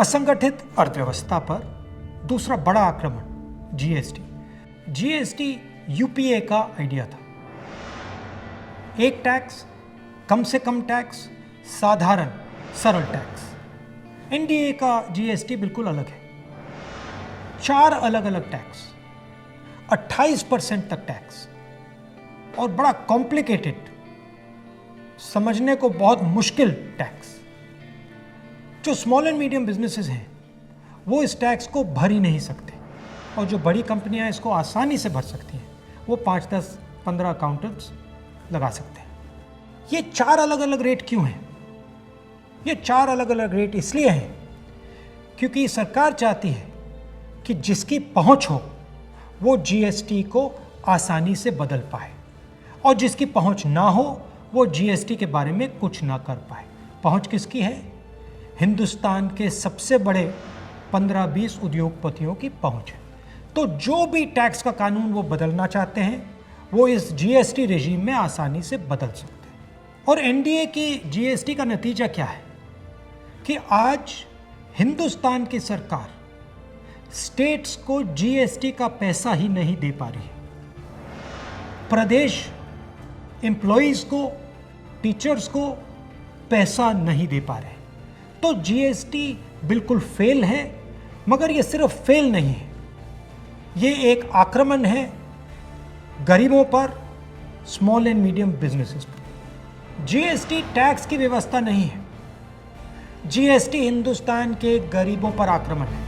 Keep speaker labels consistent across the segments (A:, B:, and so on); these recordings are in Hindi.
A: असंगठित अर्थव्यवस्था पर दूसरा बड़ा आक्रमण जीएसटी। जीएसटी यूपीए का आइडिया था। एक टैक्स, कम से कम टैक्स, साधारण सरल टैक्स। एनडीए का जीएसटी बिल्कुल अलग है। 4 अलग अलग टैक्स, 28% तक टैक्स और बड़ा कॉम्प्लिकेटेड, समझने को बहुत मुश्किल टैक्स। जो स्मॉल एंड मीडियम बिजनेसेस हैं वो इस टैक्स को भर ही नहीं सकते और जो बड़ी कंपनियां इसको आसानी से भर सकती हैं वो 5, 10, 15 अकाउंटेंट्स लगा सकते हैं। ये 4 अलग अलग रेट क्यों हैं? ये 4 अलग अलग रेट इसलिए हैं क्योंकि सरकार चाहती है कि जिसकी पहुंच हो वो जीएसटी को आसानी से बदल पाए और जिसकी पहुंच ना हो वो जीएसटी के बारे में कुछ ना कर पाए। पहुंच किसकी है? हिंदुस्तान के सबसे बड़े 15-20 उद्योगपतियों की पहुंच है। तो जो भी टैक्स का कानून वो बदलना चाहते हैं वो इस जीएसटी रेजिम में आसानी से बदल सकते हैं। और एनडीए की जीएसटी का नतीजा क्या है कि आज हिंदुस्तान की सरकार स्टेट्स को जीएसटी का पैसा ही नहीं दे पा रही है। प्रदेश एम्प्लॉइज को, टीचर्स को पैसा नहीं दे पा रहे। तो जीएसटी बिल्कुल फेल है। मगर ये सिर्फ फेल नहीं है, ये एक आक्रमण है गरीबों पर, स्मॉल एंड मीडियम बिजनेसेस पर। जीएसटी टैक्स की व्यवस्था नहीं है, जीएसटी हिंदुस्तान के गरीबों पर आक्रमण है।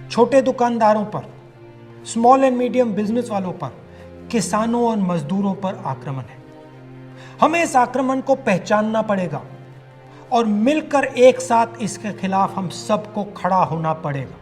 A: छोटे दुकानदारों पर, स्मॉल एंड मीडियम बिजनेस वालों पर, किसानों और मजदूरों पर आक्रमण है। हमें इस आक्रमण को पहचानना पड़ेगा और मिलकर एक साथ इसके खिलाफ हम सबको खड़ा होना पड़ेगा।